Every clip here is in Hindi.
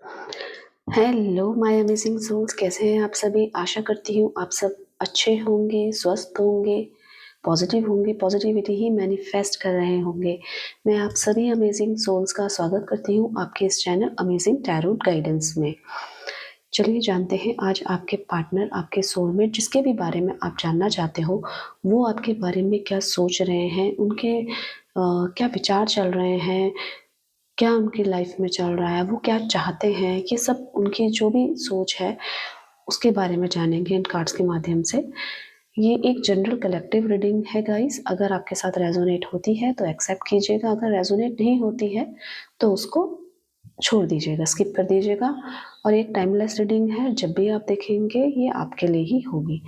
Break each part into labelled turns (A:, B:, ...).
A: हेलो माय अमेजिंग सोल्स, कैसे हैं आप सभी। आशा करती हूँ आप सब अच्छे होंगे, स्वस्थ होंगे, पॉजिटिव होंगे, पॉजिटिविटी ही मैनिफेस्ट कर रहे होंगे। मैं आप सभी अमेजिंग सोल्स का स्वागत करती हूँ आपके इस चैनल अमेजिंग टैरोट गाइडेंस में। चलिए जानते हैं आज आपके पार्टनर, आपके सोलमेट, जिसके भी बारे में आप जानना चाहते हो, वो आपके बारे में क्या सोच रहे हैं, उनके क्या विचार चल रहे हैं, क्या उनकी लाइफ में चल रहा है, वो क्या चाहते हैं। ये सब उनकी जो भी सोच है उसके बारे में जानेंगे इन कार्ड्स के माध्यम से। ये एक जनरल कलेक्टिव रीडिंग है गाइस। अगर आपके साथ रेजोनेट होती है तो एक्सेप्ट कीजिएगा, अगर रेजोनेट नहीं होती है तो उसको छोड़ दीजिएगा, स्किप कर दीजिएगा। और एक टाइमलेस रीडिंग है, जब भी आप देखेंगे ये आपके लिए ही होगी।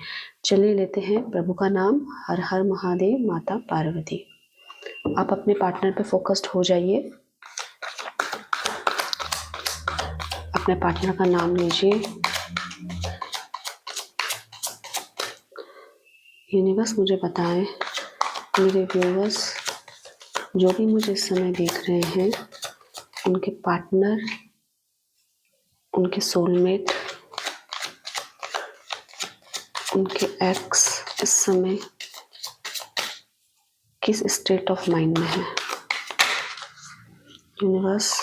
A: चलिए लेते हैं प्रभु का नाम। हर हर महादेव, माता पार्वती। आप अपने पार्टनर पे फोकस्ड हो जाइए, अपने पार्टनर का नाम लीजिए। यूनिवर्स मुझे बताएं, मेरे व्यूअर्स जो भी मुझे इस समय देख रहे हैं, उनके पार्टनर, उनके सोलमेट, उनके एक्स इस समय किस स्टेट ऑफ माइंड में है। यूनिवर्स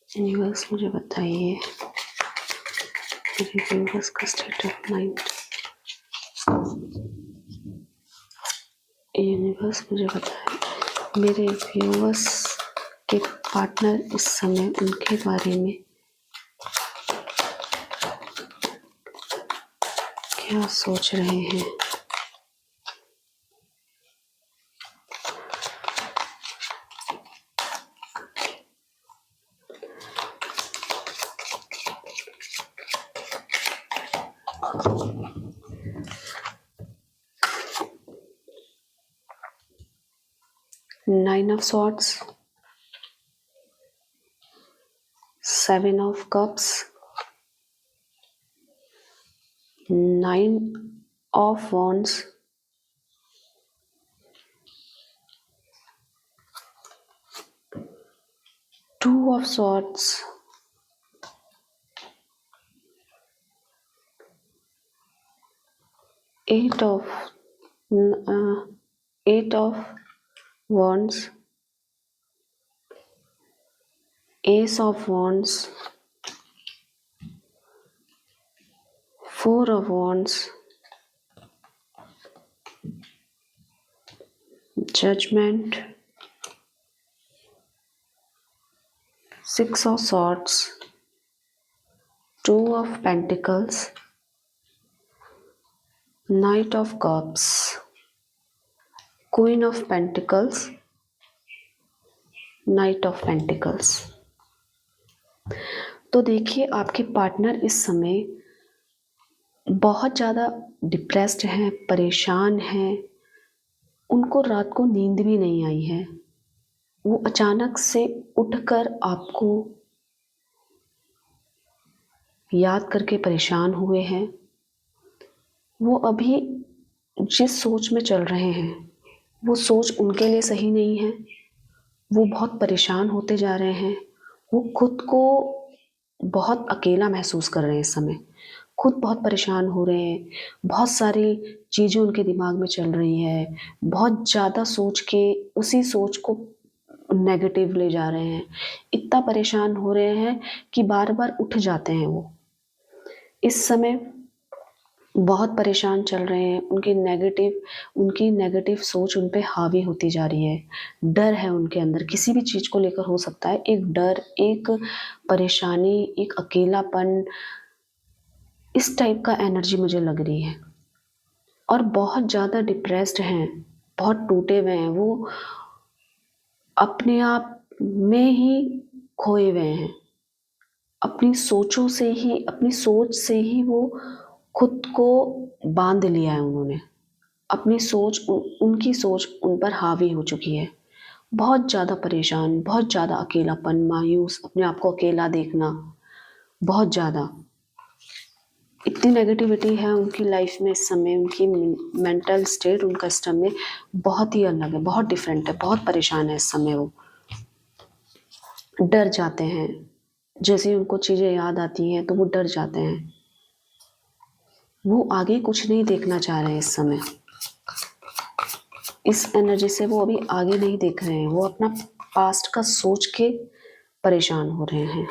A: यूनिवर्स मुझे बताइए मेरे व्यूअर्स का स्टेट ऑफ माइंड। यूनिवर्स मुझे बताएं मेरे व्यूअर्स के पार्टनर इस समय उनके बारे में क्या सोच रहे हैं। Nine of Swords, Seven of Cups, Nine of Wands, Two of Swords, Eight of Wands, Ace of Wands, Four of Wands, Judgment, Six of Swords, Two of Pentacles, Knight of Cups, Queen of Pentacles, Knight of Pentacles। तो देखिए आपके पार्टनर इस समय बहुत ज़्यादा डिप्रेस्ड हैं, परेशान हैं। उनको रात को नींद भी नहीं आई है। वो अचानक से उठकर आपको याद करके परेशान हुए हैं। वो अभी जिस सोच में चल रहे हैं वो सोच उनके लिए सही नहीं है। वो बहुत परेशान होते जा रहे हैं। वो खुद को बहुत अकेला महसूस कर रहे हैं इस समय। खुद बहुत परेशान हो रहे हैं। बहुत सारी चीज़ें उनके दिमाग में चल रही है। बहुत ज़्यादा सोच के उसी सोच को नेगेटिव ले जा रहे हैं। इतना परेशान हो रहे हैं कि बार बार उठ जाते हैं। वो इस समय बहुत परेशान चल रहे हैं। उनकी नेगेटिव सोच उन पे हावी होती जा रही है। डर है उनके अंदर, किसी भी चीज़ को लेकर हो सकता है। एक डर, एक परेशानी, एक अकेलापन, इस टाइप का एनर्जी मुझे लग रही है। और बहुत ज़्यादा डिप्रेस्ड हैं, बहुत टूटे हुए हैं। वो अपने आप में ही खोए हुए हैं। अपनी सोच से ही वो खुद को बांध लिया है उन्होंने। अपनी सोच, उनकी सोच उन पर हावी हो चुकी है। बहुत ज़्यादा परेशान, बहुत ज़्यादा अकेलापन, मायूस, अपने आप को अकेला देखना, बहुत ज़्यादा। इतनी नेगेटिविटी है उनकी लाइफ में इस समय, उनकी मेंटल स्टेट, उनका इस समय बहुत ही अलग है, बहुत डिफरेंट है, बहुत परेशान है इस समय। वो डर जाते हैं, जैसे ही उनको चीज़ें याद आती हैं तो वो डर जाते हैं। वो आगे कुछ नहीं देखना चाह रहे हैं इस समय। इस एनर्जी से वो अभी आगे नहीं देख रहे हैं, वो अपना पास्ट का सोच के परेशान हो रहे हैं।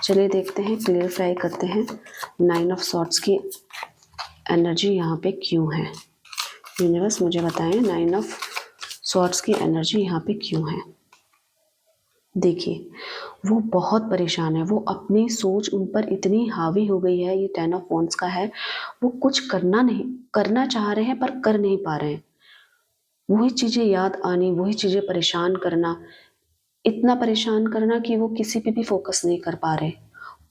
A: चलिए देखते हैं, क्लियरफाई करते हैं 9 ऑफ सॉर्ट्स की एनर्जी यहाँ पे क्यों है। यूनिवर्स मुझे बताएं 9 ऑफ सॉर्ट्स की एनर्जी यहाँ पे क्यों है। देखिए, वो बहुत परेशान है, वो अपनी सोच उन पर इतनी हावी हो गई है। ये 10 ऑफ वॉन्ड्स का है। वो कुछ करना चाह रहे हैं पर कर नहीं पा रहे हैं। वही चीज़ें याद आनी, वही चीज़ें परेशान करना, इतना परेशान करना कि वो किसी पे भी फोकस नहीं कर पा रहे।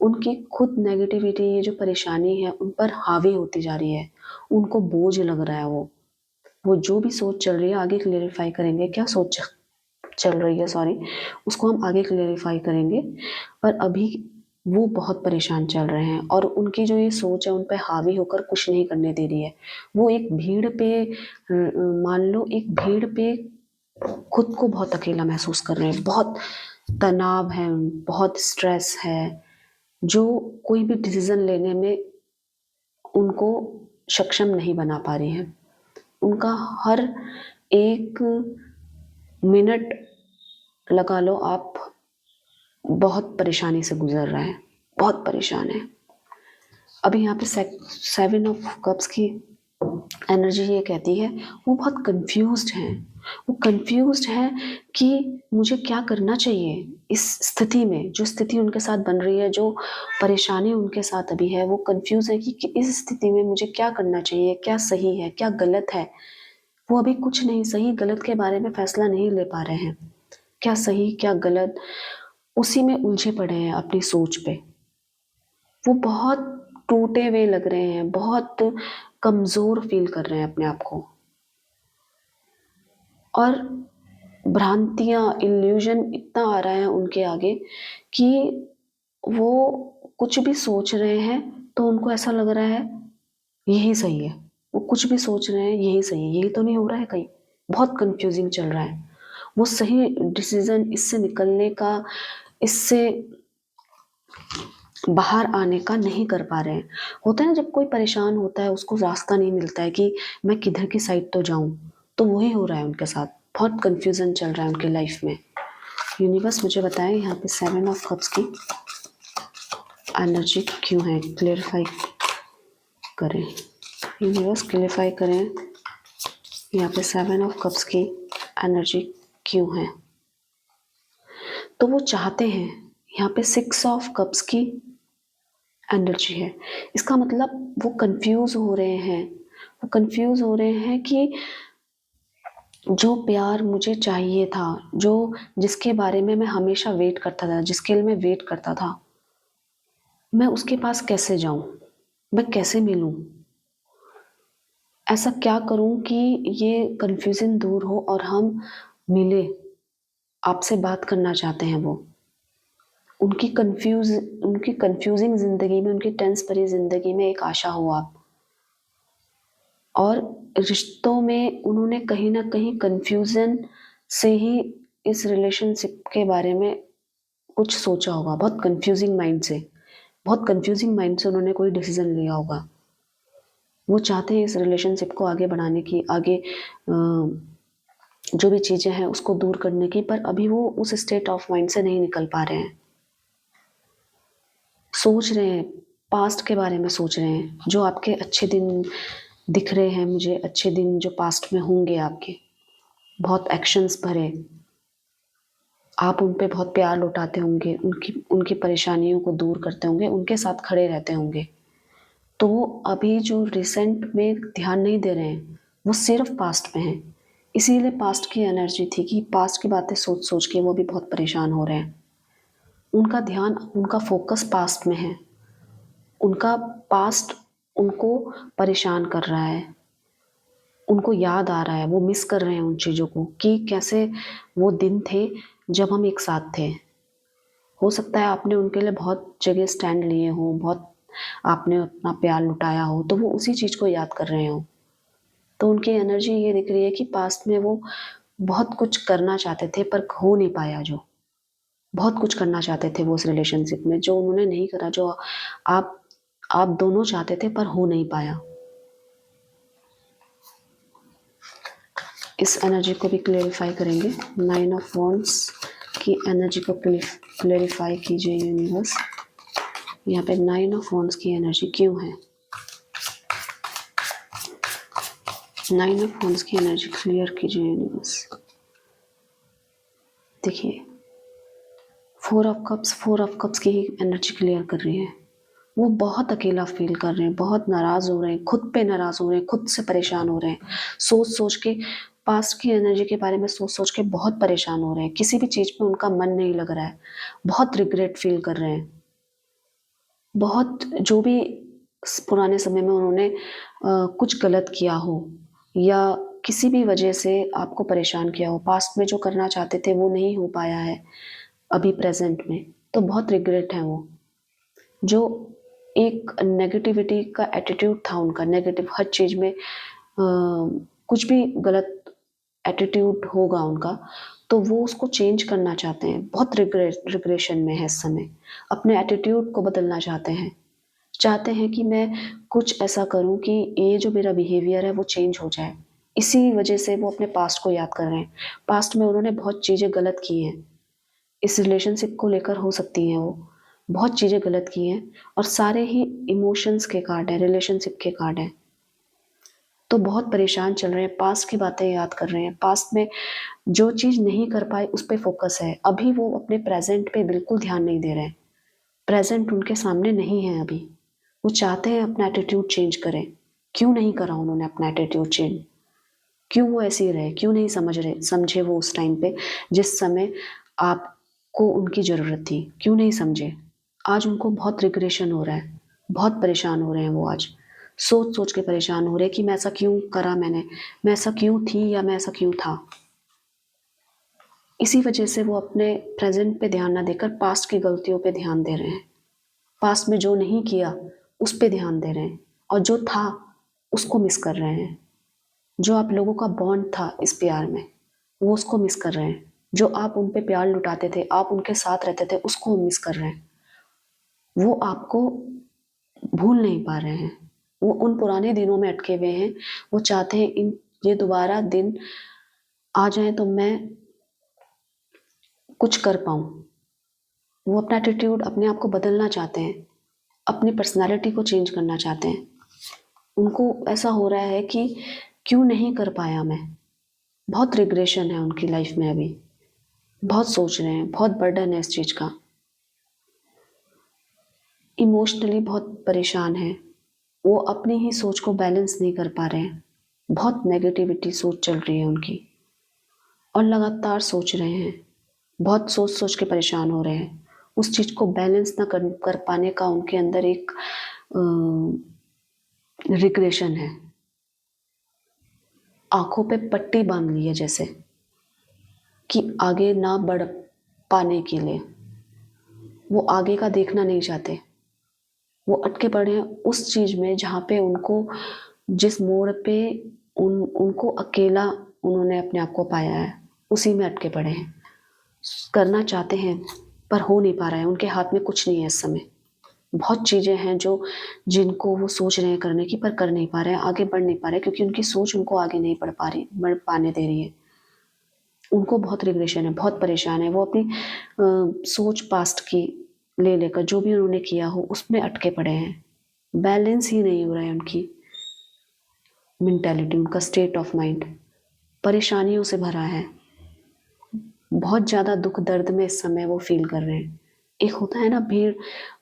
A: उनकी खुद नेगेटिविटी, ये जो परेशानी है उन पर हावी होती जा रही है, उनको बोझ लग रहा है। वो जो भी सोच चल रही है, आगे क्लेरिफाई करेंगे क्या सोच चल रही है, सॉरी, उसको हम आगे क्लेरिफाई करेंगे। पर अभी वो बहुत परेशान चल रहे हैं और उनकी जो ये सोच है उन पे हावी होकर कुछ नहीं करने दे रही है। वो एक भीड़ पे, मान लो एक भीड़ पे खुद को बहुत अकेला महसूस कर रहे हैं, बहुत तनाव है, बहुत स्ट्रेस है, जो कोई भी डिसीजन लेने में उनको सक्षम नहीं बना पा रही हैं। उनका हर एक मिनट, लगा लो आप, बहुत परेशानी से गुजर रहा है, बहुत परेशान है। अभी यहाँ पे 7 ऑफ कप्स की एनर्जी ये कहती है वो बहुत कंफ्यूज्ड हैं। वो कंफ्यूज्ड हैं कि मुझे क्या करना चाहिए इस स्थिति में, जो स्थिति उनके साथ बन रही है, जो परेशानी उनके साथ अभी है। वो कंफ्यूज है कि इस स्थिति में मुझे क्या करना चाहिए, क्या सही है, क्या गलत है। वो अभी कुछ नहीं, सही गलत के बारे में फैसला नहीं ले पा रहे हैं। क्या सही क्या गलत, उसी में उलझे पड़े हैं अपनी सोच पे। वो बहुत टूटे हुए लग रहे हैं, बहुत कमज़ोर फील कर रहे हैं अपने आप को। और भ्रांतियाँ, इल्यूजन इतना आ रहा है उनके आगे कि वो कुछ भी सोच रहे हैं तो उनको ऐसा लग रहा है यही सही है। वो कुछ भी सोच रहे हैं यही सही है, यही तो नहीं हो रहा है कहीं। बहुत कंफ्यूजिंग चल रहा है। वो सही डिसीजन, इससे निकलने का, इससे बाहर आने का नहीं कर पा रहे हैं। होता है ना, जब कोई परेशान होता है उसको रास्ता नहीं मिलता है कि मैं किधर की साइड तो जाऊं, तो वही हो रहा है उनके साथ। बहुत कंफ्यूजन चल रहा है उनकी लाइफ में। यूनिवर्स मुझे बताएं यहाँ पे 7 ऑफ कप्स की एनर्जी क्यों है, क्लियरफाई करें। यूनिवर्स क्लियरफाई करें यहाँ पे 7 ऑफ कप्स की एनर्जी क्यों है। तो वो चाहते हैं, यहाँ पे 6 ऑफ कप्स की एनर्जी है। इसका मतलब वो कंफ्यूज हो रहे हैं। वो कंफ्यूज हो रहे हैं कि जो प्यार मुझे चाहिए था, जो जिसके बारे में मैं हमेशा वेट करता था, जिसके लिए मैं वेट करता था, मैं उसके पास कैसे जाऊं, मैं कैसे मिलूं, ऐसा क्या करूं कि ये कंफ्यूजन दूर हो और हम मिले। आपसे बात करना चाहते हैं वो। उनकी कंफ्यूजिंग जिंदगी में, उनकी टेंस भरी जिंदगी में एक आशा हो आप। और रिश्तों में उन्होंने कहीं ना कहीं कंफ्यूजन से ही इस रिलेशनशिप के बारे में कुछ सोचा होगा। बहुत कंफ्यूजिंग माइंड से, बहुत कंफ्यूजिंग माइंड से उन्होंने कोई डिसीजन लिया होगा। वो चाहते हैं इस रिलेशनशिप को आगे बढ़ाने की, आगे जो भी चीज़ें हैं उसको दूर करने की, पर अभी वो उस स्टेट ऑफ माइंड से नहीं निकल पा रहे हैं। सोच रहे हैं, पास्ट के बारे में सोच रहे हैं, जो आपके अच्छे दिन दिख रहे हैं मुझे, अच्छे दिन जो पास्ट में होंगे आपके, बहुत एक्शंस भरे, आप उन पे बहुत प्यार लुटाते होंगे, उनकी उनकी परेशानियों को दूर करते होंगे, उनके साथ खड़े रहते होंगे। तो वो अभी जो रिसेंट में ध्यान नहीं दे रहे हैं, वो सिर्फ पास्ट में हैं। इसीलिए पास्ट की एनर्जी थी कि पास्ट की बातें सोच सोच के वो भी बहुत परेशान हो रहे हैं। उनका ध्यान, उनका फोकस पास्ट में है। उनका पास्ट उनको परेशान कर रहा है, उनको याद आ रहा है, वो मिस कर रहे हैं उन चीज़ों को कि कैसे वो दिन थे जब हम एक साथ थे। हो सकता है आपने उनके लिए बहुत जगह स्टैंड लिए हों, बहुत आपने अपना प्यार लुटाया हो, तो वो उसी चीज़ को याद कर रहे हो। तो उनकी एनर्जी ये दिख रही है कि पास्ट में वो बहुत कुछ करना चाहते थे पर हो नहीं पाया। जो बहुत कुछ करना चाहते थे वो उस रिलेशनशिप में, जो उन्होंने नहीं करा, जो आप आप दोनों चाहते थे पर हो नहीं पाया। इस एनर्जी को भी क्लेरिफाई करेंगे। 9 ऑफ वॉन्ड्स की एनर्जी को क्लेरिफाई कीजिए यूनिवर्स। यहाँ पे 9 ऑफ वॉन्ड्स की एनर्जी क्यों है? 9 ऑफ वॉन्ड्स की एनर्जी क्लियर कीजिए यूनिवर्स। देखिए, 4 ऑफ कप्स की ही एनर्जी क्लियर कर रही है। वो बहुत अकेला फील कर रहे हैं, बहुत नाराज़ हो रहे हैं, खुद पे नाराज़ हो रहे हैं, खुद से परेशान हो रहे हैं, सोच सोच के, पास्ट की एनर्जी के बारे में सोच सोच के बहुत परेशान हो रहे हैं। किसी भी चीज़ में उनका मन नहीं लग रहा है, बहुत रिग्रेट फील कर रहे हैं। बहुत जो भी पुराने समय में उन्होंने कुछ गलत किया हो या किसी भी वजह से आपको परेशान किया हो, पास्ट में जो करना चाहते थे वो नहीं हो पाया है अभी प्रेजेंट में, तो बहुत रिग्रेट है वो। जो एक नेगेटिविटी का एटीट्यूड था उनका, नेगेटिव हर चीज़ में कुछ भी गलत एटीट्यूड होगा उनका, तो वो उसको चेंज करना चाहते हैं। बहुत रिग्रेशन में है इस समय, अपने एटीट्यूड को बदलना चाहते हैं कि मैं कुछ ऐसा करूं कि ये जो मेरा बिहेवियर है वो चेंज हो जाए। इसी वजह से वो अपने पास्ट को याद कर रहे हैं। पास्ट में उन्होंने बहुत चीज़ें गलत की हैं, इस रिलेशनशिप को लेकर हो सकती हैं वो बहुत चीज़ें गलत की हैं, और सारे ही इमोशंस के कार्ड हैं, रिलेशनशिप के कार्ड हैं। तो बहुत परेशान चल रहे हैं, पास्ट की बातें याद कर रहे हैं, पास्ट में जो चीज़ नहीं कर पाए उस पर फोकस है। अभी वो अपने प्रेजेंट पे बिल्कुल ध्यान नहीं दे रहे हैं, प्रेजेंट उनके सामने नहीं है अभी। वो चाहते हैं अपना एटीट्यूड चेंज करें। क्यों नहीं करा उन्होंने अपना एटीट्यूड चेंज? क्यों वो ऐसे ही रहे? क्यों नहीं समझे वो उस टाइम पे जिस समय आपको उनकी ज़रूरत थी? क्यों नहीं समझे? आज उनको बहुत रिग्रेशन हो रहा है, बहुत परेशान हो रहे हैं वो आज। सोच सोच के परेशान हो रहे हैं कि मैं ऐसा क्यों करा, मैं ऐसा क्यों थी या मैं ऐसा क्यों था। इसी वजह से वो अपने प्रेजेंट पे ध्यान ना देकर पास्ट की गलतियों पे ध्यान दे रहे हैं। पास्ट में जो नहीं किया उस पे ध्यान दे रहे हैं, और जो था उसको मिस कर रहे हैं। जो आप लोगों का बॉन्ड था इस प्यार में, वो उसको मिस कर रहे हैं। जो आप उन पे प्यार लुटाते थे, आप उनके साथ रहते थे, उसको मिस कर रहे हैं। वो आपको भूल नहीं पा रहे हैं, वो उन पुराने दिनों में अटके हुए हैं। वो चाहते हैं ये दोबारा दिन आ जाए तो मैं कुछ कर पाऊँ। वो अपना एटीट्यूड, अपने आप को बदलना चाहते हैं, अपनी पर्सनालिटी को चेंज करना चाहते हैं। उनको ऐसा हो रहा है कि क्यों नहीं कर पाया मैं। बहुत रिग्रेशन है उनकी लाइफ में अभी, बहुत सोच रहे हैं, बहुत बर्डन है इस चीज़ का। इमोशनली बहुत परेशान है वो, अपनी ही सोच को बैलेंस नहीं कर पा रहे हैं। बहुत नेगेटिविटी सोच चल रही है उनकी, और लगातार सोच रहे हैं, बहुत सोच सोच के परेशान हो रहे हैं। उस चीज़ को बैलेंस ना कर पाने का उनके अंदर एक रिग्रेशन है। आंखों पे पट्टी बांध ली है जैसे, कि आगे ना बढ़ पाने के लिए वो आगे का देखना नहीं चाहते। वो अटके पड़े हैं उस चीज़ में जहाँ पे उनको, जिस मोड़ पे उनको अकेला उन्होंने अपने आप को पाया है, उसी में अटके पड़े हैं। करना चाहते हैं पर हो नहीं पा रहा है, उनके हाथ में कुछ नहीं है इस समय। बहुत चीज़ें हैं जिनको वो सोच रहे हैं करने की, पर कर नहीं पा रहे हैं, आगे बढ़ नहीं पा रहे, क्योंकि उनकी सोच उनको आगे नहीं बढ़ पाने दे रही है। उनको बहुत रिग्रेशन है, बहुत परेशान है वो, अपनी सोच पास्ट की लेकर जो भी उन्होंने किया हो उसमें अटके पड़े हैं। बैलेंस ही नहीं हो रहा है उनकी मेंटालिटी, उनका स्टेट ऑफ माइंड परेशानियों से भरा है। बहुत ज़्यादा दुख दर्द में इस समय वो फील कर रहे हैं। एक होता है ना, भीड़,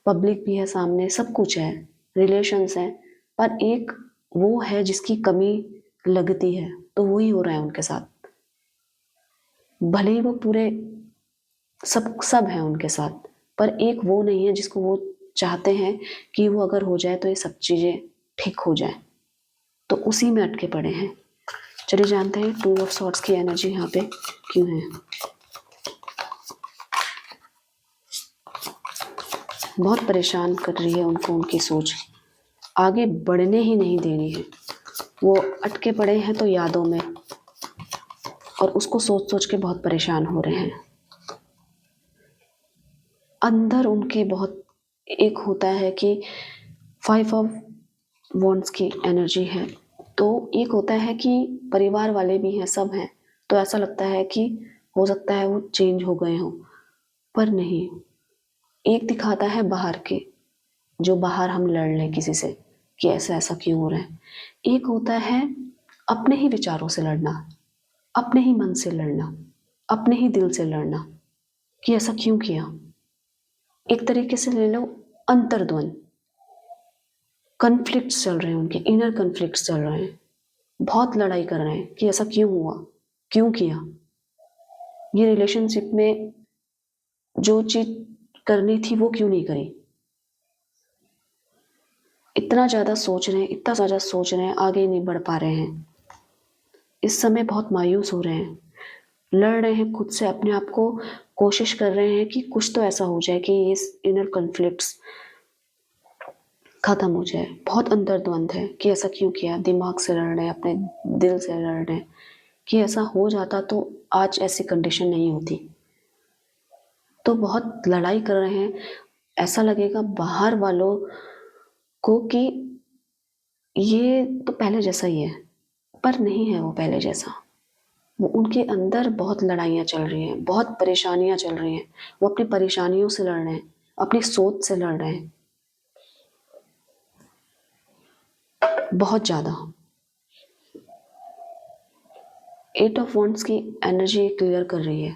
A: पब्लिक भी है सामने, सब कुछ है, रिलेशंस हैं, पर एक वो है जिसकी कमी लगती है, तो वही हो रहा है उनके साथ। भले ही वो पूरे सब है उनके साथ, पर एक वो नहीं है जिसको वो चाहते हैं कि वो अगर हो जाए तो ये सब चीज़ें ठीक हो जाए, तो उसी में अटके पड़े हैं। चलिए जानते हैं 2 ऑफ सॉर्ड्स की एनर्जी यहाँ पे क्यों है। बहुत परेशान कर रही है उनको उनकी सोच, आगे बढ़ने ही नहीं दे रही है। वो अटके पड़े हैं तो यादों में, और उसको सोच सोच के बहुत परेशान हो रहे हैं। अंदर उनके बहुत एक होता है कि 5 ऑफ वॉन्ड्स की एनर्जी है, तो एक होता है कि परिवार वाले भी हैं, सब हैं, तो ऐसा लगता है कि हो सकता है वो चेंज हो गए हों, पर नहीं। एक दिखाता है बाहर के, जो बाहर हम लड़ लें किसी से कि ऐसा ऐसा क्यों हो रहा है। एक होता है अपने ही विचारों से लड़ना, अपने ही मन से लड़ना, अपने ही दिल से लड़ना कि ऐसा क्यों किया। एक तरीके से ले लो अंतर्द्वंद, कन्फ्लिक्ट्स चल रहे हैं, उनके इनर कन्फ्लिक्ट्स चल रहे हैं, बहुत लड़ाई कर रहे हैं कि ऐसा क्यों हुआ, क्यों किया। ये रिलेशनशिप में जो चीज करनी थी वो क्यों नहीं करी। इतना ज़्यादा सोच रहे हैं, इतना ज़्यादा सोच रहे हैं, आगे नहीं बढ़ पा रहे हैं। इस समय बहुत मायूस हो रहे हैं, लड़ रहे हैं खुद से, अपने आप को कोशिश कर रहे हैं कि कुछ तो ऐसा हो जाए कि ये इनर कॉन्फ्लिक्ट्स खत्म हो जाए। बहुत अंतर्द्वंद है कि ऐसा क्यों किया, दिमाग से लड़ रहे हैं, अपने दिल से लड़ रहे हैं कि ऐसा हो जाता तो आज ऐसी कंडीशन नहीं होती। तो बहुत लड़ाई कर रहे हैं। ऐसा लगेगा बाहर वालों को कि ये तो पहले जैसा ही है, पर नहीं है वो पहले जैसा। वो उनके अंदर बहुत लड़ाइयाँ चल रही हैं, बहुत परेशानियाँ चल रही हैं। वो अपनी परेशानियों से लड़ रहे हैं, अपनी सोच से लड़ रहे हैं, बहुत ज़्यादा। 8 ऑफ वॉन्ड्स की एनर्जी क्लियर कर रही है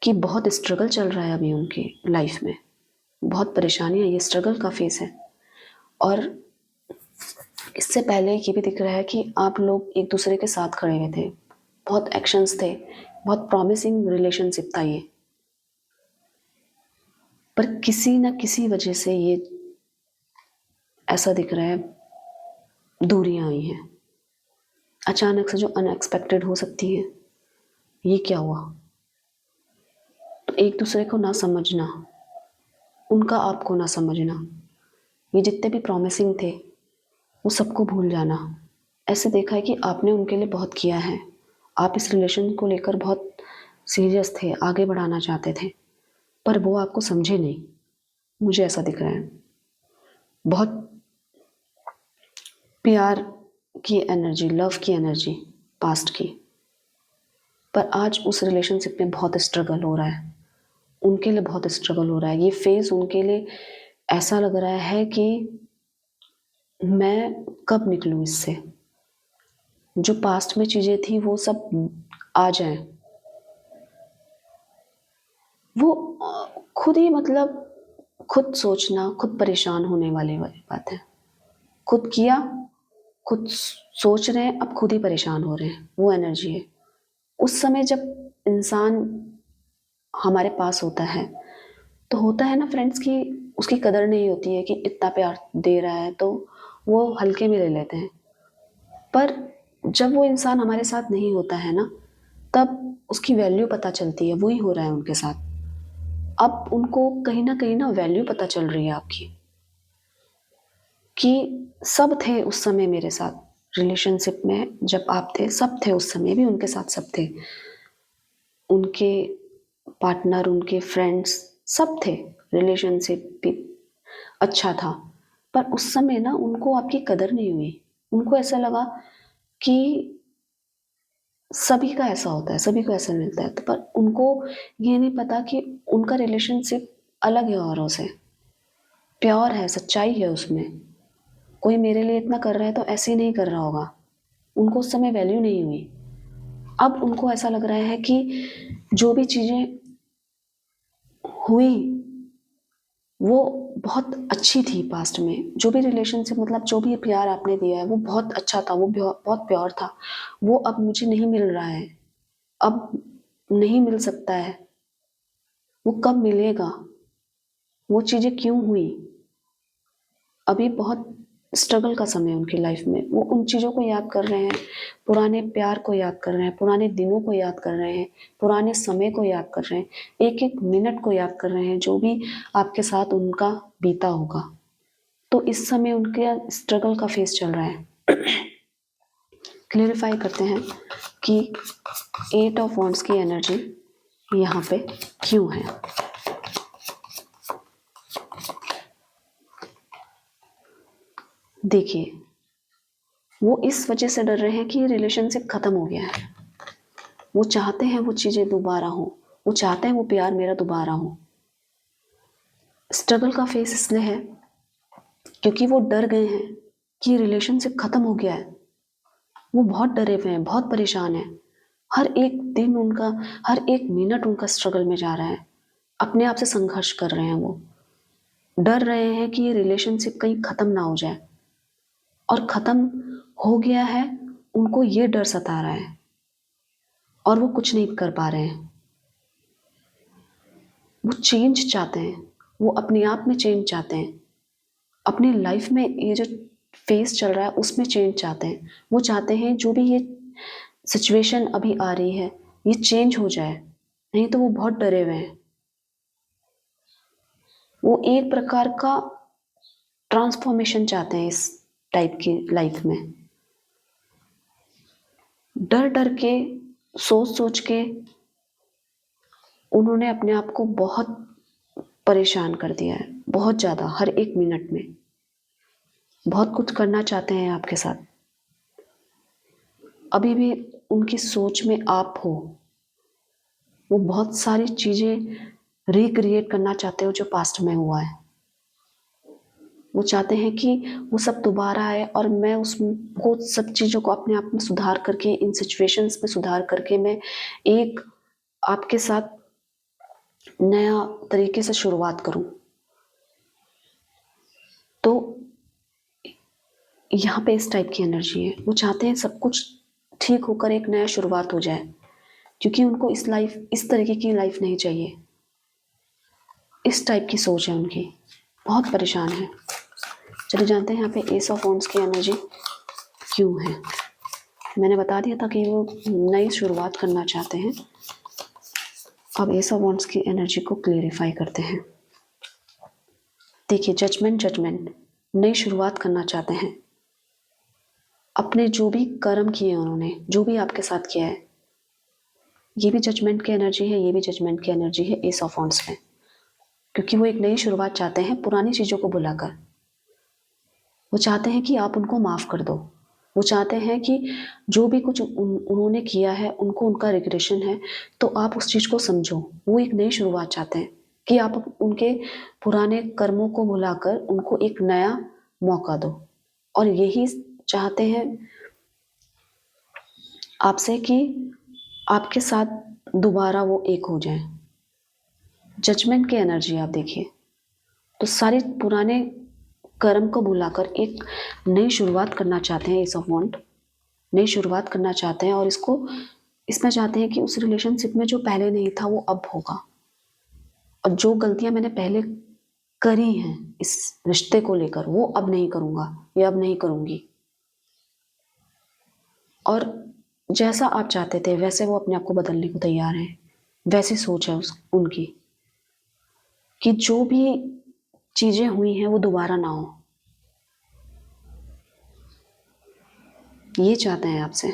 A: कि बहुत स्ट्रगल चल रहा है अभी उनकी लाइफ में, बहुत परेशानी है, ये स्ट्रगल का फेस है। और इससे पहले ये भी दिख रहा है कि आप लोग एक दूसरे के साथ खड़े हुए थे, बहुत एक्शंस थे, बहुत प्रॉमिसिंग रिलेशनशिप था ये, पर किसी न किसी वजह से ये ऐसा दिख रहा है दूरियां आई हैं अचानक से, जो अनएक्सपेक्टेड हो सकती हैं। ये क्या हुआ। तो एक दूसरे को ना समझना, उनका आपको ना समझना, ये जितने भी प्रॉमिसिंग थे वो सबको भूल जाना। ऐसे देखा है कि आपने उनके लिए बहुत किया है, आप इस रिलेशन को लेकर बहुत सीरियस थे, आगे बढ़ाना चाहते थे, पर वो आपको समझे नहीं। मुझे ऐसा दिख रहा है। बहुत प्यार की एनर्जी, लव की एनर्जी पास्ट की, पर आज उस रिलेशनशिप में बहुत स्ट्रगल हो रहा है, उनके लिए बहुत स्ट्रगल हो रहा है। ये फेज उनके लिए ऐसा लग रहा है कि मैं कब निकलूं इससे, जो पास्ट में चीज़ें थी वो सब आ जाएं। वो खुद ही मतलब खुद सोचना, खुद परेशान होने वाली बात है। खुद किया, खुद सोच रहे हैं, अब खुद ही परेशान हो रहे हैं, वो एनर्जी है। उस समय जब इंसान हमारे पास होता है तो होता है ना फ्रेंड्स कि उसकी कदर नहीं होती है कि इतना प्यार दे रहा है, तो वो हल्के में ले लेते हैं। पर जब वो इंसान हमारे साथ नहीं होता है ना, तब उसकी वैल्यू पता चलती है। वही हो रहा है उनके साथ। अब उनको कहीं ना वैल्यू पता चल रही है आपकी, कि सब थे उस समय मेरे साथ रिलेशनशिप में, जब आप थे सब थे, उस समय भी उनके साथ सब थे, उनके पार्टनर, उनके फ्रेंड्स सब थे, रिलेशनशिप भी अच्छा था। पर उस समय ना उनको आपकी कदर नहीं हुई। उनको ऐसा लगा कि सभी का ऐसा होता है, सभी को ऐसा मिलता है, तो पर उनको ये नहीं पता कि उनका रिलेशनशिप अलग है औरों से, प्योर है, सच्चाई है उसमें। कोई मेरे लिए इतना कर रहा है तो ऐसे ही नहीं कर रहा होगा। उनको उस समय वैल्यू नहीं हुई। अब उनको ऐसा लग रहा है कि जो भी चीज़ें हुई वो बहुत अच्छी थी पास्ट में, जो भी रिलेशनशिप मतलब जो भी प्यार आपने दिया है वो बहुत अच्छा था, वो बहुत प्योर था। वो अब मुझे नहीं मिल रहा है, अब नहीं मिल सकता है। वो कब मिलेगा, वो चीज़ें क्यों हुई, अभी बहुत स्ट्रगल का समय है उनकी लाइफ में। वो उन चीज़ों को याद कर रहे हैं, पुराने प्यार को याद कर रहे हैं, पुराने दिनों को याद कर रहे हैं, पुराने समय को याद कर रहे हैं, एक एक मिनट को याद कर रहे हैं जो भी आपके साथ उनका बीता होगा। तो इस समय उनके स्ट्रगल का फेस चल रहा है। क्लेरिफाई करते हैं कि 8 ऑफ वॉन्ड्स की एनर्जी यहाँ पे क्यों है। देखिए, वो इस वजह से डर रहे हैं कि रिलेशनशिप खत्म हो गया है। वो चाहते हैं वो चीज़ें दोबारा हो, वो चाहते हैं वो प्यार मेरा दोबारा हो। स्ट्रगल का फेस इसलिए है क्योंकि वो डर गए हैं कि रिलेशनशिप खत्म हो गया है। वो बहुत डरे हुए हैं, बहुत परेशान हैं। हर एक दिन उनका, हर एक मिनट उनका स्ट्रगल में जा रहा है। अपने आप से संघर्ष कर रहे हैं। वो डर रहे हैं कि ये रिलेशनशिप कहीं खत्म ना हो जाए, और खत्म हो गया है, उनको ये डर सता रहा है और वो कुछ नहीं कर पा रहे हैं। वो चेंज चाहते हैं, वो अपने आप में चेंज चाहते हैं, अपनी लाइफ में ये जो फेस चल रहा है उसमें चेंज चाहते हैं। वो चाहते हैं जो भी ये सिचुएशन अभी आ रही है ये चेंज हो जाए, नहीं तो वो बहुत डरे हुए हैं। वो एक प्रकार का ट्रांसफॉर्मेशन चाहते हैं इस टाइप की लाइफ में। डर डर के, सोच सोच के उन्होंने अपने आप को बहुत परेशान कर दिया है, बहुत ज़्यादा। हर एक मिनट में बहुत कुछ करना चाहते हैं आपके साथ। अभी भी उनकी सोच में आप हो। वो बहुत सारी चीज़ें रिक्रिएट करना चाहते हो जो पास्ट में हुआ है। वो चाहते हैं कि वो सब दोबारा आए और मैं उस वो सब चीज़ों को अपने आप में सुधार करके, इन सिचुएशंस में सुधार करके मैं एक आपके साथ नया तरीके से शुरुआत करूं। तो यहाँ पे इस टाइप की एनर्जी है। वो चाहते हैं सब कुछ ठीक होकर एक नया शुरुआत हो जाए, क्योंकि उनको इस तरीके की लाइफ नहीं चाहिए। इस टाइप की सोच है उनकी, बहुत परेशान है। चलिए जानते हैं यहाँ पे एस ऑफ वॉन्ड्स की एनर्जी क्यों है। मैंने बता दिया था कि वो नई शुरुआत करना चाहते हैं। अब एस ऑफ वॉन्ड्स की एनर्जी को क्लेरिफाई करते हैं। देखिए, जजमेंट नई शुरुआत करना चाहते हैं। अपने जो भी कर्म किए उन्होंने, जो भी आपके साथ किया है, ये भी जजमेंट की एनर्जी है, ये भी जजमेंट की एनर्जी है एस ऑफ वॉन्ड्स में। क्योंकि वो एक नई शुरुआत चाहते हैं पुरानी चीज़ों को भुलाकर। वो चाहते हैं कि आप उनको माफ़ कर दो। वो चाहते हैं कि जो भी कुछ उन्होंने किया है, उनको उनका रिग्रेशन है, तो आप उस चीज़ को समझो। वो एक नई शुरुआत चाहते हैं कि आप उनके पुराने कर्मों को भुलाकर उनको एक नया मौका दो। और यही चाहते हैं आपसे कि आपके साथ दोबारा वो एक हो जाए। जजमेंट की एनर्जी आप देखिए, तो सारे पुराने कर्म को भुलाकर एक नई शुरुआत करना चाहते हैं एस ऑफ वॉन्ड। नई शुरुआत करना चाहते हैं और इसमें चाहते हैं कि उस रिलेशनशिप में जो पहले नहीं था वो अब होगा। और जो गलतियां मैंने पहले करी हैं इस रिश्ते को लेकर, वो अब नहीं करूँगा या अब नहीं करूँगी। और जैसा आप चाहते थे वैसे वो अपने आप को बदलने को तैयार हैं। वैसी सोच है उनकी कि जो भी चीज़ें हुई हैं वो दोबारा ना हो। ये चाहते हैं आपसे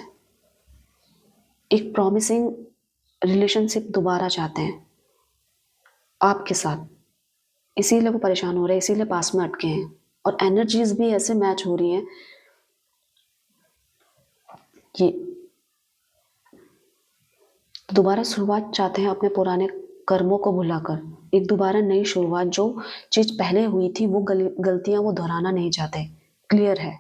A: एक प्रॉमिसिंग रिलेशनशिप दोबारा चाहते हैं आपके साथ। इसीलिए वो परेशान हो रहे हैं, इसीलिए पास में अटके हैं। और एनर्जीज भी ऐसे मैच हो रही हैं कि दोबारा शुरुआत चाहते हैं अपने पुराने कर्मों को भुलाकर। एक दोबारा नई शुरुआत, जो चीज़ पहले हुई थी वो गलतियां वो दोहराना नहीं चाहते। क्लियर है,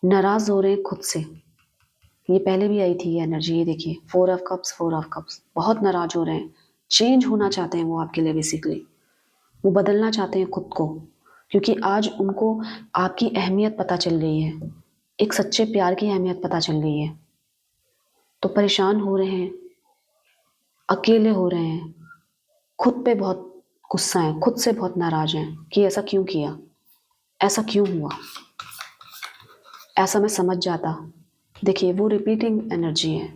A: नाराज हो रहे हैं खुद से। ये पहले भी आई थी ये एनर्जी। ये देखिए, 4 ऑफ कप्स, बहुत नाराज हो रहे हैं। चेंज होना चाहते हैं वो आपके लिए। बेसिकली वो बदलना चाहते हैं खुद को, क्योंकि आज उनको आपकी अहमियत पता चल गई है, एक सच्चे प्यार की अहमियत पता चल गई है। तो परेशान हो रहे हैं, अकेले हो रहे हैं, खुद पे बहुत गुस्सा है, खुद से बहुत नाराज हैं कि ऐसा क्यों किया। ऐसा क्यों हुआ, ऐसा मैं समझ जाता। देखिए वो रिपीटिंग एनर्जी है,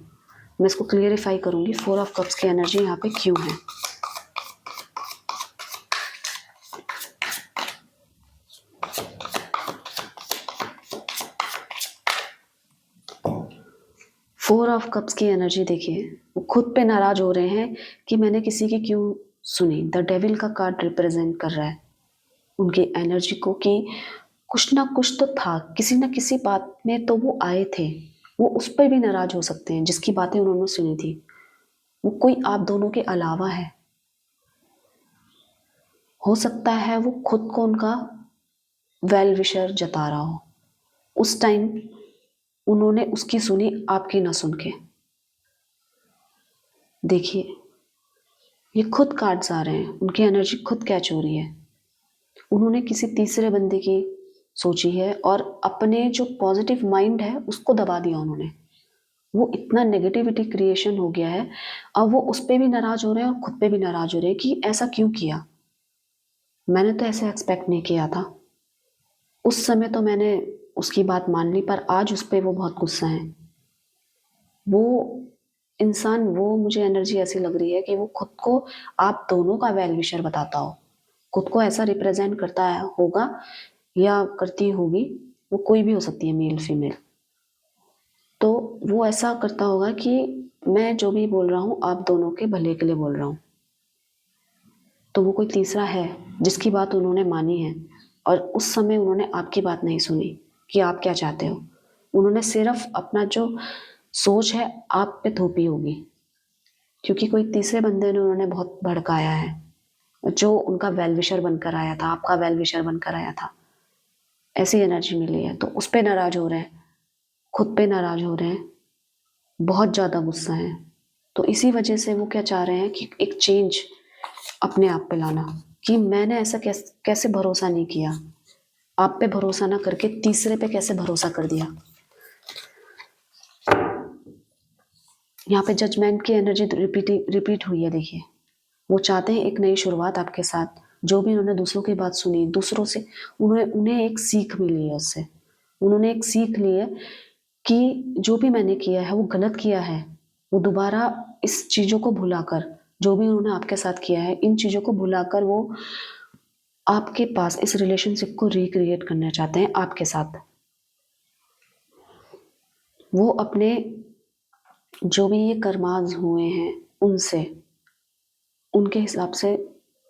A: मैं इसको क्लियरिफाई करूंगी। 4 ऑफ कप्स की एनर्जी यहाँ पे क्यों है। फोर ऑफ कप्स की एनर्जी देखिए, वो खुद पे नाराज हो रहे हैं कि मैंने किसी की क्यों सुनी। द डेविल का कार्ड रिप्रेजेंट कर रहा है उनकी एनर्जी को कि कुछ ना कुछ तो था, किसी ना किसी बात में तो वो आए थे। वो उस पर भी नाराज हो सकते हैं जिसकी बातें उन्होंने सुनी थी। वो कोई आप दोनों के अलावा है, हो सकता है वो खुद को उनका वेल विशर जता रहा हो। उस टाइम उन्होंने उसकी सुनी, आपकी ना सुन के। देखिए ये खुद कार्ड्स आ रहे हैं, उनकी एनर्जी खुद कैच हो रही है। उन्होंने किसी तीसरे बंदे की सोची है और अपने जो पॉजिटिव माइंड है उसको दबा दिया उन्होंने। वो इतना नेगेटिविटी क्रिएशन हो गया है, अब वो उस पर भी नाराज हो रहे हैं और खुद पे भी नाराज हो रहे हैं कि ऐसा क्यों किया, मैंने तो ऐसे एक्सपेक्ट नहीं किया था। उस समय तो मैंने उसकी बात मान ली, पर आज उस पर वो बहुत गुस्सा है। वो इंसान, वो मुझे एनर्जी ऐसी लग रही है कि वो खुद को आप दोनों का वेल विशर बताता हो, खुद को ऐसा रिप्रेजेंट करता है होगा या करती होगी, वो कोई भी हो सकती है, मेल फीमेल। तो वो ऐसा करता होगा कि मैं जो भी बोल रहा हूँ आप दोनों के भले के लिए बोल रहा हूँ। तो वो कोई तीसरा है जिसकी बात उन्होंने मानी है और उस समय उन्होंने आपकी बात नहीं सुनी कि आप क्या चाहते हो। उन्होंने सिर्फ अपना जो सोच है आप पे थोपी होगी, क्योंकि कोई तीसरे बंदे ने उन्होंने बहुत भड़काया है जो उनका वेल विशर बनकर आया था, आपका वेल विशर बनकर आया था। ऐसी एनर्जी मिली है तो उस पे नाराज हो रहे हैं, खुद पे नाराज हो रहे हैं, बहुत ज़्यादा गुस्सा है। तो इसी वजह से वो क्या चाह रहे हैं कि एक चेंज अपने आप पे लाना, कि मैंने ऐसा कैसे भरोसा नहीं किया, आप पे भरोसा ना करके तीसरे पे कैसे भरोसा कर दिया। यहाँ पे जजमेंट की एनर्जी रिपीट हुई है। देखिए वो चाहते हैं एक नई शुरुआत आपके साथ। जो भी उन्होंने दूसरों की बात सुनी, दूसरों से उन्हें एक सीख मिली है उससे। उन्होंने एक सीख ली है कि जो भी मैंने किया है वो गलत किया है। वो दोबारा इस चीज़ों को भुलाकर, जो भी उन्होंने आपके साथ किया है इन चीज़ों को भुलाकर वो आपके पास इस रिलेशनशिप को रिक्रिएट करना चाहते हैं आपके साथ। वो अपने जो भी ये कर्माज हुए हैं उनसे, उनके हिसाब से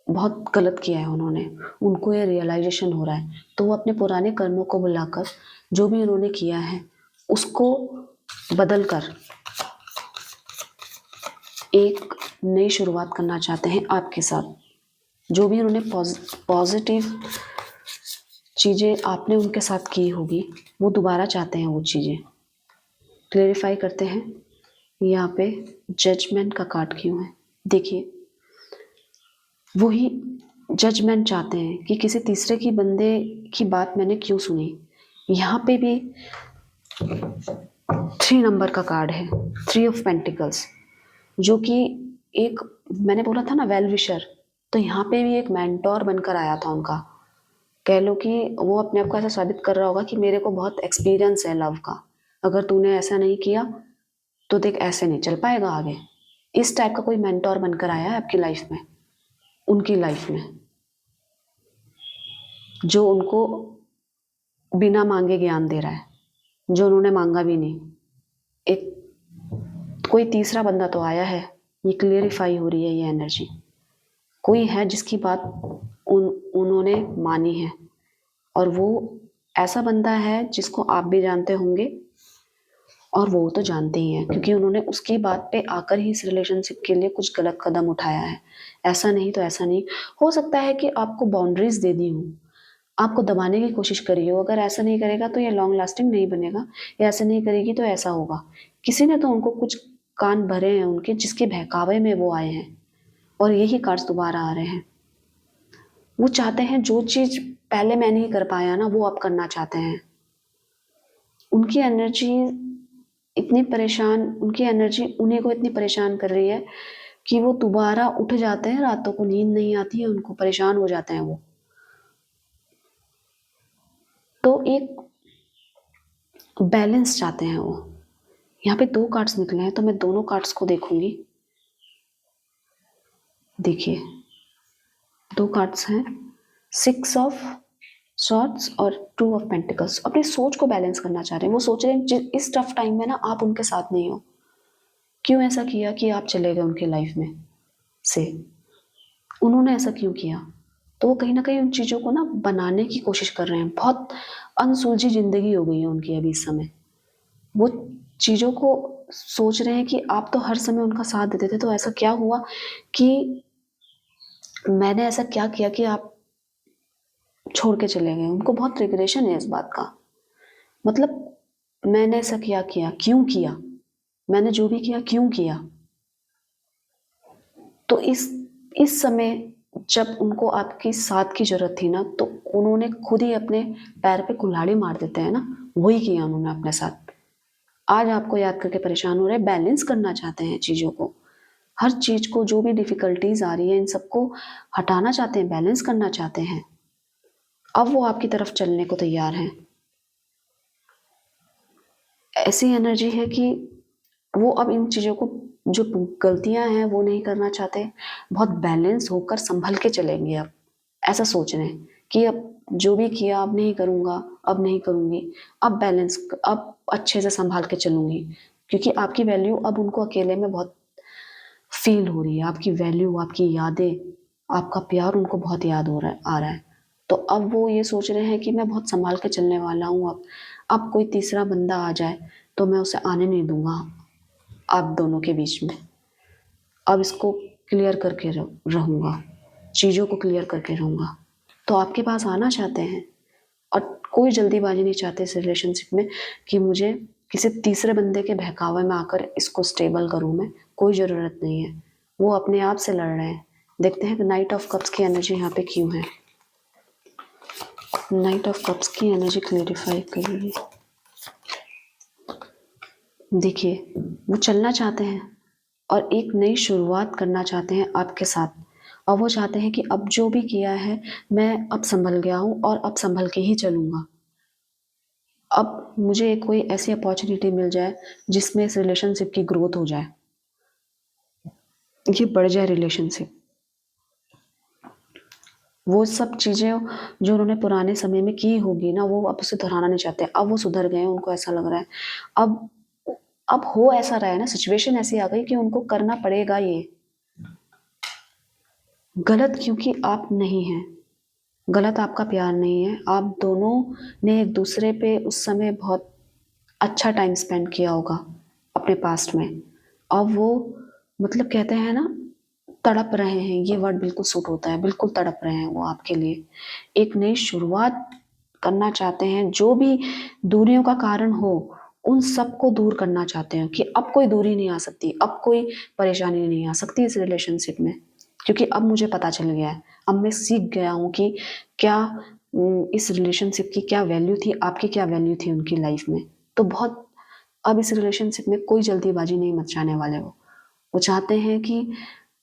A: बहुत गलत किया है उन्होंने, उनको ये रियलाइजेशन हो रहा है। तो वो अपने पुराने कर्मों को बुलाकर जो भी उन्होंने किया है उसको बदल कर एक नई शुरुआत करना चाहते हैं आपके साथ। जो भी उन्होंने पॉजिटिव चीज़ें आपने उनके साथ की होगी वो दोबारा चाहते हैं वो चीज़ें। क्लेरिफाई करते हैं यहाँ पे जजमेंट का कार्ड क्यों है। देखिए वही जजमेंट चाहते हैं कि किसी तीसरे की बंदे की बात मैंने क्यों सुनी। यहाँ पे भी 3 नंबर का कार्ड है, 3 ऑफ पेंटिकल्स, जो कि एक, मैंने बोला था ना वेल विशर, तो यहाँ पे भी एक मेंटोर बनकर आया था उनका। कह लो कि वो अपने आप को ऐसा साबित कर रहा होगा कि मेरे को बहुत एक्सपीरियंस है लव का, अगर तूने ऐसा नहीं किया तो देख ऐसे नहीं चल पाएगा आगे। इस टाइप का कोई मेंटोर बनकर आया है आपकी लाइफ में, उनकी लाइफ में, जो उनको बिना मांगे ज्ञान दे रहा है, जो उन्होंने मांगा भी नहीं। एक कोई तीसरा बंदा तो आया है, ये क्लियरिफाई हो रही है ये एनर्जी। कोई है जिसकी बात उन्होंने मानी है और वो ऐसा बंदा है जिसको आप भी जानते होंगे और वो तो जानते ही हैं, क्योंकि उन्होंने उसकी बात पे आकर ही इस रिलेशनशिप के लिए कुछ गलत कदम उठाया है। ऐसा नहीं तो ऐसा नहीं, हो सकता है कि आपको बाउंड्रीज दे दी हूँ, आपको दबाने की कोशिश करी हो, अगर ऐसा नहीं करेगा तो ये लॉन्ग लास्टिंग नहीं बनेगा, या ऐसा नहीं करेगी तो ऐसा होगा। किसी ने तो उनको कुछ कान भरे हैं उनके, जिसके बहकावे में वो आए हैं और यही कार्ड्स दोबारा आ रहे हैं। वो चाहते हैं जो चीज़ पहले मैं नहीं कर पाया ना वो अब करना चाहते हैं। उनकी एनर्जी इतनी परेशान, उनकी एनर्जी उन्हीं को इतनी परेशान कर रही है कि वो दोबारा उठ जाते हैं, रातों को नींद नहीं आती है उनको, परेशान हो जाते हैं वो। तो एक बैलेंस चाहते हैं वो। यहाँ पे 2 कार्ड्स निकले हैं तो मैं दोनों कार्ड्स को देखूंगी। देखिए 2 कार्ड्स हैं, 6 ऑफ सॉर्ड्स और 2 ऑफ पेंटिकल्स। अपनी सोच को बैलेंस करना चाह रहे हैं। वो सोच रहे हैं इस टफ टाइम में ना आप उनके साथ नहीं हो। क्यों ऐसा किया कि आप चले गए उनके लाइफ में से? उन्होंने ऐसा क्यों किया? तो वो कहीं ना कहीं उन चीज़ों को ना बनाने की कोशिश कर रहे हैं। बहुत अनसुलझी जिंदगी हो गई है उनकी अभी इस समय। वो चीज़ों को सोच रहे हैं कि आप तो हर समय उनका साथ देते थे, तो ऐसा क्या हुआ कि मैंने ऐसा क्या किया कि आप छोड़ के चले गए? उनको बहुत रिग्रेशन है इस बात का। मतलब मैंने ऐसा किया किया क्यों किया? मैंने जो भी किया क्यों किया? तो इस समय जब उनको आपकी साथ की जरूरत थी ना, तो उन्होंने खुद ही अपने पैर पे कुल्हाड़ी मार देते हैं ना, वही किया उन्होंने अपने साथ। आज आपको याद करके परेशान हो रहे हैं, बैलेंस करना चाहते हैं चीजों को। हर चीज को, जो भी डिफिकल्टीज आ रही है, इन सबको हटाना चाहते हैं, बैलेंस करना चाहते हैं। अब वो आपकी तरफ चलने को तैयार हैं। ऐसी एनर्जी है कि वो अब इन चीज़ों को, जो गलतियां हैं वो नहीं करना चाहते। बहुत बैलेंस होकर संभल के चलेंगे अब। ऐसा सोच रहे हैं कि अब जो भी किया अब नहीं करूँगा, अब नहीं करूँगी, अब अच्छे से संभाल के चलूँगी। क्योंकि आपकी वैल्यू अब उनको अकेले में बहुत फील हो रही है। आपकी वैल्यू, आपकी यादें, आपका प्यार उनको बहुत याद हो रहा है, आ रहा है। तो अब वो ये सोच रहे हैं कि मैं बहुत संभाल के चलने वाला हूँ। अब कोई तीसरा बंदा आ जाए तो मैं उसे आने नहीं दूंगा आप दोनों के बीच में। अब इसको क्लियर करके रहूंगा, चीज़ों को क्लियर करके रहूंगा। तो आपके पास आना चाहते हैं और कोई जल्दीबाजी नहीं चाहते इस रिलेशनशिप में कि मुझे किसी तीसरे बंदे के बहकावे में आकर इसको स्टेबल करूं मैं। कोई ज़रूरत नहीं है। वो अपने आप से लड़ रहे हैं। देखते हैं कि नाइट ऑफ कप्स की एनर्जी यहाँ पे क्यों है। नाइट ऑफ कप्स की एनर्जी क्लेरिफाई करिए। देखिए वो चलना चाहते हैं और एक नई शुरुआत करना चाहते हैं आपके साथ। और वो चाहते हैं कि अब जो भी किया है मैं अब संभल गया हूँ और अब संभल के ही चलूँगा। अब मुझे कोई ऐसी अपॉर्चुनिटी मिल जाए जिसमें इस रिलेशनशिप की ग्रोथ हो जाए, ये बढ़ जाए रिलेशनशिप। वो सब चीज़ें जो उन्होंने पुराने समय में की होगी ना, वो अब उसे दोहराना नहीं चाहते। अब वो सुधर गए हैं, उनको ऐसा लग रहा है। अब अब हो ऐसा रहा है ना, सिचुएशन ऐसी आ गई कि उनको करना पड़ेगा ये। गलत क्योंकि आप नहीं हैं, गलत आपका प्यार नहीं है। आप दोनों ने एक दूसरे पे उस समय बहुत अच्छा टाइम स्पेंड किया होगा अपने पास्ट में। अब वो, मतलब कहते हैं ना, तड़प रहे हैं। ये वर्ड बिल्कुल सूट होता है। बिल्कुल तड़प रहे हैं वो आपके लिए। एक नई शुरुआत करना चाहते हैं। जो भी दूरियों का कारण हो, उन सबको दूर करना चाहते हैं कि अब कोई दूरी नहीं आ सकती, अब कोई परेशानी नहीं आ सकती इस रिलेशनशिप में। क्योंकि अब मुझे पता चल गया है, अब मैं सीख गया हूँ कि क्या इस रिलेशनशिप की क्या वैल्यू थी, आपकी क्या वैल्यू थी उनकी लाइफ में। तो बहुत, अब इस रिलेशनशिप में कोई जल्दीबाजी नहीं मचाने वाले वो चाहते हैं कि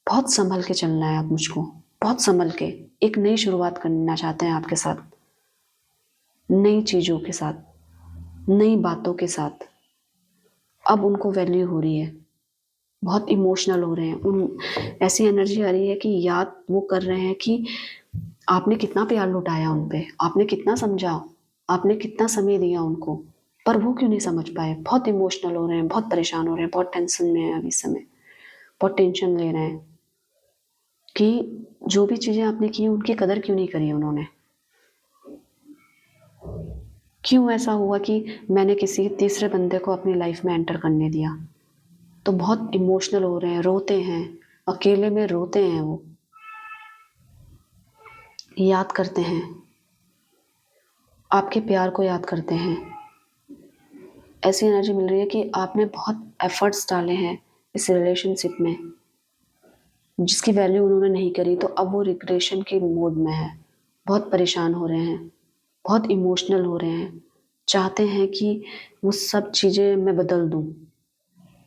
A: बहुत संभल के चलना है अब मुझको। बहुत संभल के एक नई शुरुआत करना चाहते हैं आपके साथ, नई चीज़ों के साथ, नई बातों के साथ। अब उनको वैल्यू हो रही है, बहुत इमोशनल हो रहे हैं। उन ऐसी एनर्जी आ रही है कि याद वो कर रहे हैं कि आपने कितना प्यार लुटाया उन पे, आपने कितना समझा, आपने कितना समय दिया उनको, पर वो क्यों नहीं समझ पाए। बहुत इमोशनल हो रहे हैं, बहुत परेशान हो रहे हैं, बहुत टेंशन में है अभी समय, बहुत टेंशन ले रहे हैं कि जो भी चीज़ें आपने की उनकी कदर क्यों नहीं करी उन्होंने। क्यों ऐसा हुआ कि मैंने किसी तीसरे बंदे को अपनी लाइफ में एंटर करने दिया। तो बहुत इमोशनल हो रहे हैं, रोते हैं, अकेले में रोते हैं वो, याद करते हैं, आपके प्यार को याद करते हैं। ऐसी एनर्जी मिल रही है कि आपने बहुत एफर्ट्स डाले हैं इस रिलेशनशिप में, जिसकी वैल्यू उन्होंने नहीं करी। तो अब वो रिग्रेशन के मोड में है, बहुत परेशान हो रहे हैं, बहुत इमोशनल हो रहे हैं। चाहते हैं कि वो सब चीज़ें मैं बदल दूं,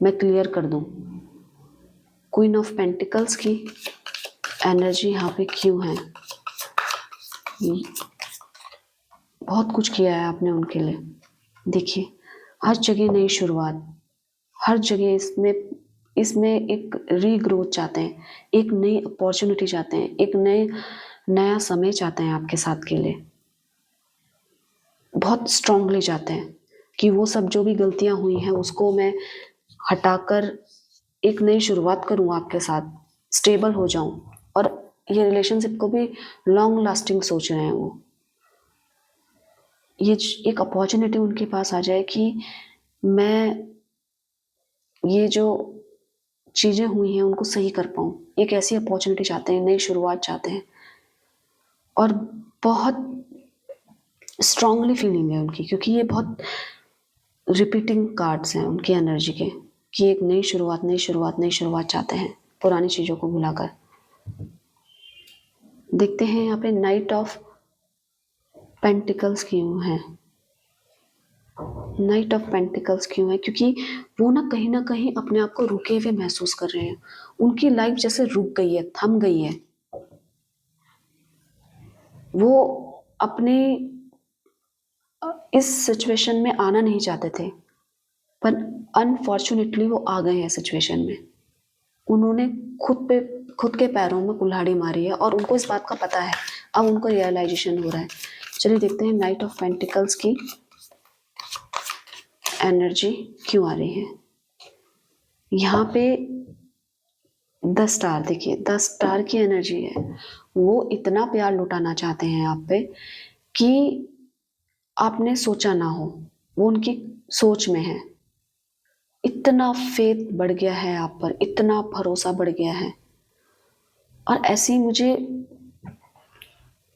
A: मैं क्लियर कर दूं। क्वीन ऑफ पेंटिकल्स की एनर्जी यहाँ पे क्यों है? बहुत कुछ किया है आपने उनके लिए। देखिए, हर जगह नई शुरुआत, हर जगह इसमें इसमें एक रीग्रोथ चाहते हैं, एक नई अपॉर्चुनिटी चाहते हैं, एक नया समय चाहते हैं आपके साथ के लिए। बहुत स्ट्रांगली चाहते हैं कि वो सब जो भी गलतियां हुई हैं उसको मैं हटाकर एक नई शुरुआत करूं आपके साथ, स्टेबल हो जाऊं, और ये रिलेशनशिप को भी लॉन्ग लास्टिंग सोच रहे हैं वो। ये एक अपॉर्चुनिटी उनके पास आ जाए कि मैं ये जो चीज़ें हुई हैं उनको सही कर पाऊँ। एक ऐसी अपॉर्चुनिटी चाहते हैं, नई शुरुआत चाहते हैं, और बहुत स्ट्रांगली फीलिंग है उनकी, क्योंकि ये बहुत रिपीटिंग कार्ड्स हैं उनकी एनर्जी के, कि एक नई शुरुआत, नई शुरुआत, नई शुरुआत चाहते हैं पुरानी चीज़ों को भुलाकर। देखते हैं यहाँ पे नाइट ऑफ पेंटिकल्स क्यों है। नाइट ऑफ पेंटिकल्स क्यों है? क्योंकि वो ना कहीं अपने आप को रुके हुए महसूस कर रहे हैं। उनकी लाइफ जैसे रुक गई है, थम गई है। वो अपने इस सिचुएशन में आना नहीं चाहते थे, पर अनफॉर्चुनेटली वो आ गए हैं सिचुएशन में। उन्होंने खुद के पैरों में कुल्हाड़ी मारी है और उनको इस बात का पता है। अब उनको रियलाइजेशन हो रहा है। चलिए देखते हैं नाइट ऑफ पेंटिकल्स की एनर्जी क्यों आ रही है। यहाँ पे 10 स्टार, देखिए 10 स्टार की एनर्जी है। वो इतना प्यार लुटाना चाहते हैं आप पे कि आपने सोचा ना हो, वो उनकी सोच में है। इतना फेथ बढ़ गया है आप पर, इतना भरोसा बढ़ गया है। और ऐसी मुझे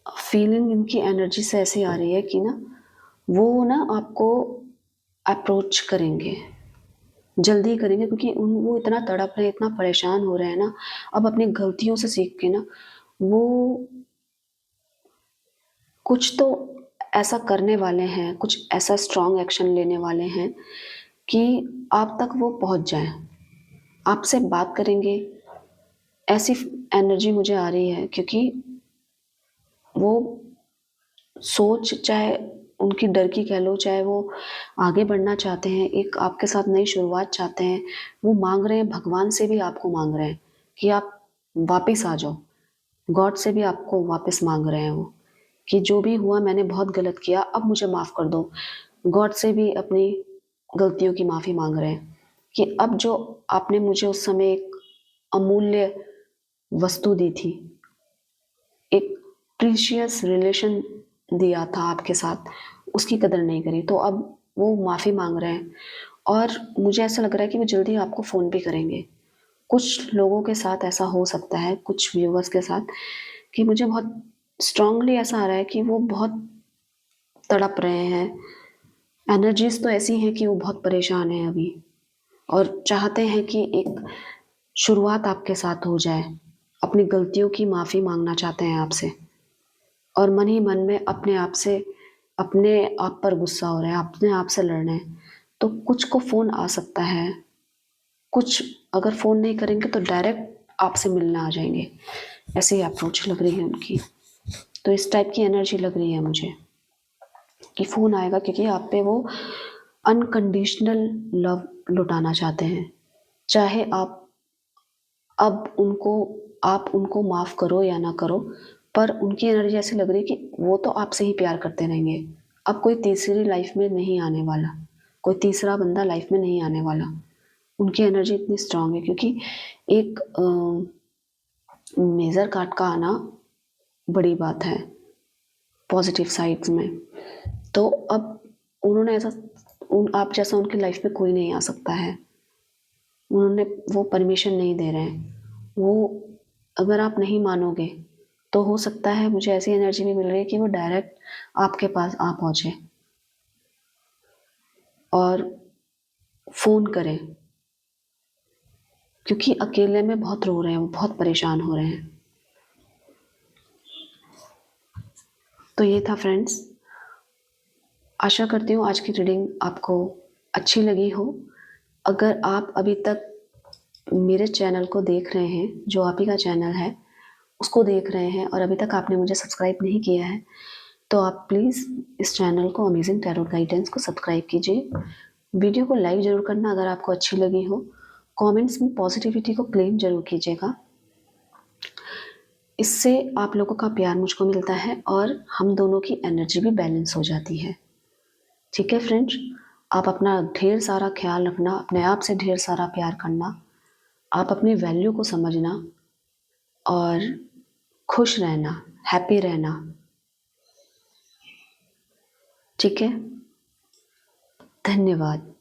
A: फीलिंग इनकी एनर्जी से ऐसी आ रही है कि ना वो ना आपको अप्रोच करेंगे, जल्दी करेंगे, क्योंकि वो इतना तड़प रहे हैं, इतना परेशान हो रहे हैं ना। अब अपनी गलतियों से सीख के ना वो कुछ तो ऐसा करने वाले हैं, कुछ ऐसा स्ट्रांग एक्शन लेने वाले हैं कि आप तक वो पहुंच जाएं, आपसे बात करेंगे। ऐसी एनर्जी मुझे आ रही है, क्योंकि वो सोच, चाहे उनकी डर की कह लो, चाहे वो आगे बढ़ना चाहते हैं, एक आपके साथ नई शुरुआत चाहते हैं। वो मांग रहे हैं, भगवान से भी आपको मांग रहे हैं कि आप वापस आ जाओ। गॉड से भी आपको वापस मांग रहे हैं वो, कि जो भी हुआ मैंने बहुत गलत किया, अब मुझे माफ़ कर दो। गॉड से भी अपनी गलतियों की माफ़ी मांग रहे हैं कि अब जो आपने मुझे उस समय एक अमूल्य वस्तु दी थी, एक प्रीशियस रिलेशन दिया था आपके साथ, उसकी कदर नहीं करी, तो अब वो माफ़ी मांग रहे हैं। और मुझे ऐसा लग रहा है कि वो जल्दी आपको फ़ोन भी करेंगे। कुछ लोगों के साथ ऐसा हो सकता है, कुछ व्यूवर्स के साथ, कि मुझे बहुत स्ट्रांगली ऐसा आ रहा है कि वो बहुत तड़प रहे हैं। एनर्जीज तो ऐसी हैं कि वो बहुत परेशान हैं अभी, और चाहते हैं कि एक शुरुआत आपके साथ हो जाए। अपनी गलतियों की माफ़ी मांगना चाहते हैं आपसे, और मन ही मन में अपने आप पर गुस्सा हो रहे हैं, अपने आप से लड़ रहे हैं। तो कुछ को फ़ोन आ सकता है, कुछ अगर फ़ोन नहीं करेंगे तो डायरेक्ट आपसे मिलने आ जाएंगे। ऐसी अप्रोच लग रही है उनकी। तो इस टाइप की एनर्जी लग रही है मुझे कि फ़ोन आएगा, क्योंकि आप पे वो अनकंडीशनल लव लुटाना चाहते हैं। चाहे अब आप उनको माफ़ करो या ना करो, पर उनकी एनर्जी ऐसी लग रही है कि वो तो आपसे ही प्यार करते रहेंगे। अब कोई तीसरी लाइफ में नहीं आने वाला, कोई तीसरा बंदा लाइफ में नहीं आने वाला। उनकी एनर्जी इतनी स्ट्रांग है, क्योंकि एक मेजर कार्ड का आना बड़ी बात है पॉजिटिव साइड्स में। तो अब उन्होंने आप जैसा उनकी लाइफ में कोई नहीं आ सकता है। उन्होंने वो परमिशन नहीं दे रहे हैं वो। अगर आप नहीं मानोगे तो हो सकता है, मुझे ऐसी एनर्जी भी मिल रही है कि वो डायरेक्ट आपके पास आ पहुंचे और फ़ोन करें, क्योंकि अकेले में बहुत रो रहे हैं, वो बहुत परेशान हो रहे हैं। तो ये था फ्रेंड्स, आशा करती हूँ आज की रीडिंग आपको अच्छी लगी हो। अगर आप अभी तक मेरे चैनल को देख रहे हैं, जो आप ही का चैनल है उसको देख रहे हैं, और अभी तक आपने मुझे सब्सक्राइब नहीं किया है, तो आप प्लीज़ इस चैनल को अमेजिंग टैरोट गाइडेंस को सब्सक्राइब कीजिए। वीडियो को लाइक ज़रूर करना अगर आपको अच्छी लगी हो। कमेंट्स में पॉजिटिविटी को क्लेम ज़रूर कीजिएगा। इससे आप लोगों का प्यार मुझको मिलता है और हम दोनों की एनर्जी भी बैलेंस हो जाती है। ठीक है फ्रेंड्स, आप अपना ढेर सारा ख्याल रखना, अपने आप से ढेर सारा प्यार करना, आप अपनी वैल्यू को समझना और खुश रहना, हैप्पी रहना। ठीक है, धन्यवाद।